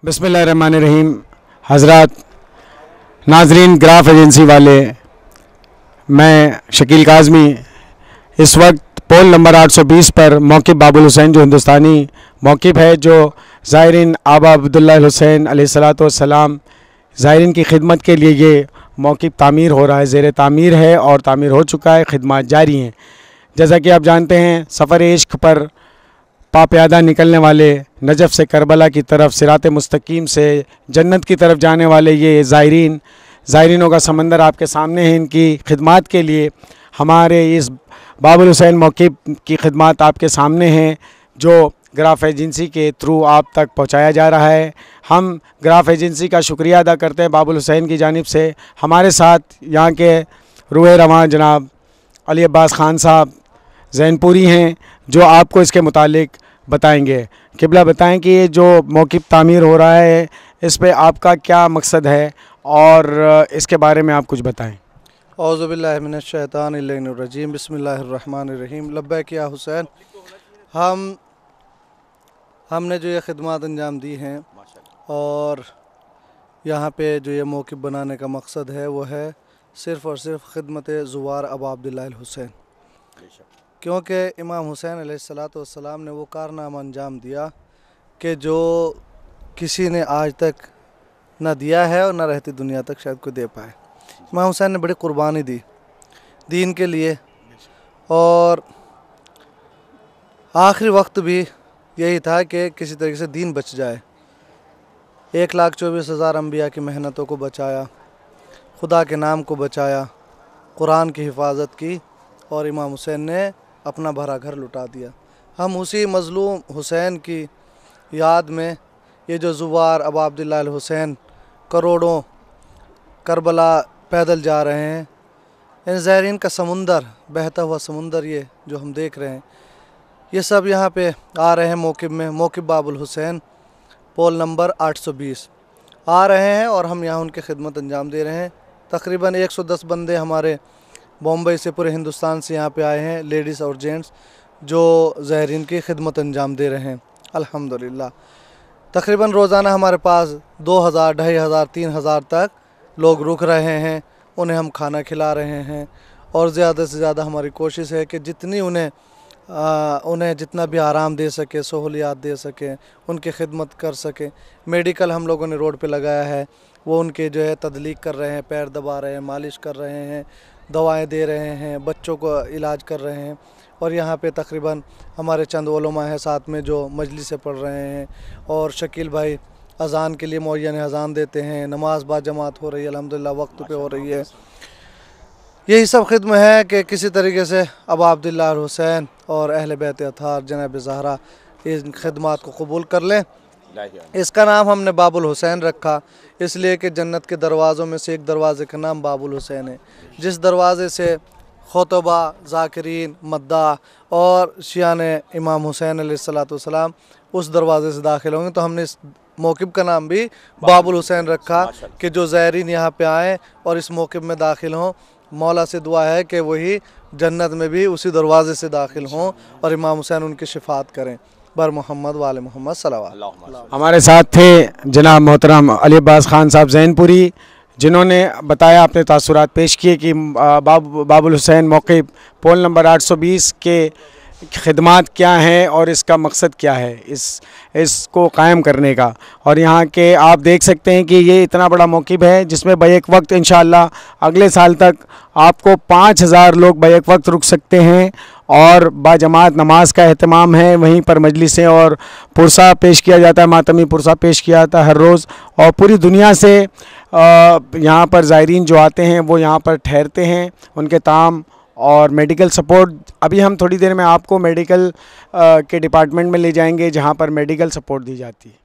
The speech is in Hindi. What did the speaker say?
बिस्मिल्लाहिर्रहमानिर्रहीम। हज़रात नाजरीन, ग्राफ एजेंसी वाले, मैं शकील काज़मी इस वक्त पोल नंबर 820 पर मौक़िफ़ बाबुल हुसैन जो हिंदुस्तानी मौक़िफ़ है, जो ज़ायरीन आबा अब्दुल्ला हुसैन अलैहिस्सलातु वस्सलाम ज़ायरीन की खिदमत के लिए ये मौक़िफ़ तामीर हो रहा है, ज़ेर तामीर है और तामीर हो चुका है, खिदमत जारी हैं। जैसा कि आप जानते हैं, सफ़र इश्क़ पर पाप्यादा निकलने वाले, नजफ़ से करबला की तरफ, सिरात मुस्तकीम से जन्नत की तरफ जाने वाले ये ज़ायरीनों का समंदर आपके सामने है। इनकी खिदमत के लिए हमारे इस बाबुल हुसैन मौक़िफ़ की खिदमत आपके सामने हैं, जो ग्राफ एजेंसी के थ्रू आप तक पहुंचाया जा रहा है। हम ग्राफ एजेंसी का शुक्रिया अदा करते हैं बाबुल हुसैन की जानिब से। हमारे साथ यहाँ के रूह रवां जनाब अली अब्बास ख़ान साहब ज़ैनपुरी हैं, जो आपको इसके मुतालिक बताएंगे। किबला बताएं कि ये जो मौक़िफ़ तामीर हो रहा है, इस पे आपका क्या मकसद है और इसके बारे में आप कुछ बताएं। औज़ु बिल्लाहि मिनश शैतानिर रजीम, बिस्मिल्लाहिर्रहमानिर्रहीम। लब्बैक या हुसैन। हमने जो ये खिदमत अंजाम दी हैं और यहाँ पे जो ये मौक़िफ़ बनाने का मकसद है, वो है सिर्फ़ और सिर्फ खिदमत ज़ुवार अबा अब्दुल्लाह हुसैन, क्योंकि इमाम हुसैन अलैहिस्सलातु वस्सलाम ने वो कारनामा अंजाम दिया कि जो किसी ने आज तक न दिया है और न रहती दुनिया तक शायद कोई दे पाए। इमाम हुसैन ने बड़ी कुर्बानी दी दीन के लिए, और आखिरी वक्त भी यही था कि किसी तरीके से दीन बच जाए। 1,24,000 अम्बिया की मेहनतों को बचाया, खुदा के नाम को बचाया, कुरान की हिफाजत की, और इमाम हुसैन ने अपना भरा घर लुटा दिया। हम उसी मज़लूम हुसैन की याद में ये जो ज़ुवार अबा अब्दुल्लाह हुसैन करोड़ों करबला पैदल जा रहे हैं, इन ज़ायरीन का समुंदर, बहता हुआ समुंदर ये जो हम देख रहे हैं, ये सब यहाँ पे आ रहे हैं मौक़िफ़ में। मौक़िफ़ बाबुल हुसैन पोल नंबर 820 आ रहे हैं और हम यहाँ उनकी खिदमत अंजाम दे रहे हैं। तकरीबन 110 बंदे हमारे बॉम्बे से, पूरे हिंदुस्तान से यहाँ पे आए हैं, लेडीज़ और जेंट्स, जो ज़ायरीन की खिदमत अंजाम दे रहे हैं अल्हम्दुलिल्लाह। तकरीबन रोज़ाना हमारे पास 2,000, 2,500, 3,000 तक लोग रुक रहे हैं। उन्हें हम खाना खिला रहे हैं और ज़्यादा से ज़्यादा हमारी कोशिश है कि जितनी उन्हें जितना भी आराम दे सके, सहूलियात दे सकें, उनकी खिदमत कर सकें। मेडिकल हम लोगों ने रोड पे लगाया है, वो उनके जो है तदलीक कर रहे हैं, पैर दबा रहे हैं, मालिश कर रहे हैं, दवाएं दे रहे हैं, बच्चों को इलाज कर रहे हैं। और यहाँ पे तकरीबन हमारे चंद उलमा हैं साथ में जो मजलिसें पढ़ रहे हैं, और शकील भाई अज़ान के लिए मुअय्यन अज़ान देते हैं। नमाज बाजमात हो रही है अल्हम्दुलिल्लाह, वक्त पे हो रही है। यही सब खिदमत है कि किसी तरीके से अबा अब्दुल्लाह हुसैन और अहले बैत अतार जनाब ज़हरा इन खिदमत को कबूल कर लें। इसका नाम हमने बाबुल हुसैन रखा इसलिए कि जन्नत के दरवाज़ों में से एक दरवाज़े का नाम बाबुल हुसैन है, जिस दरवाज़े से खुतबा, ज़ाकिरीन, मद्दाह और शियान इमाम हुसैन अलैहिस्सलातु वस्सलाम उस दरवाज़े से दाखिल होंगे। तो हमने इस मौक़िफ़ का नाम भी बाबुल हुसैन रखा कि जो ज़ायरीन यहाँ पे आएँ और इस मौक़िफ़ में दाखिल हों, मौला से दुआ है कि वही जन्नत में भी उसी दरवाज़े से दाखिल हों और इमाम हुसैन उनकी शिफात करें। बर मोहम्मद वाले मोहम्मद सल्लल्लाहु। हमारे साथ थे जनाब मोहतरम अली अब्बास ख़ान साहब ज़ैनपुरी, जिन्होंने बताया, अपने तासुरात पेश किए कि बाबुल हुसैन मौक़िफ़ पोल नंबर 820 के खिदमत क्या हैं और इसका मकसद क्या है इसको कायम करने का। और यहाँ के आप देख सकते हैं कि ये इतना बड़ा मौक़िफ़ है जिसमें बैक वक्त इंशाअल्लाह अगले साल तक आपको 5,000 लोग बैक वक्त रुक सकते हैं, और बाजमात नमाज का अहतमाम है। वहीं पर मजलिसें और पुरसा पेश किया जाता है, मातमी पुरसा पेश किया जाता है हर रोज़, और पूरी दुनिया से यहाँ पर ज़ायरीन जो आते हैं वो यहाँ पर ठहरते हैं। उनके ताम और मेडिकल सपोर्ट, अभी हम थोड़ी देर में आपको मेडिकल के डिपार्टमेंट में ले जाएंगे जहाँ पर मेडिकल सपोर्ट दी जाती है।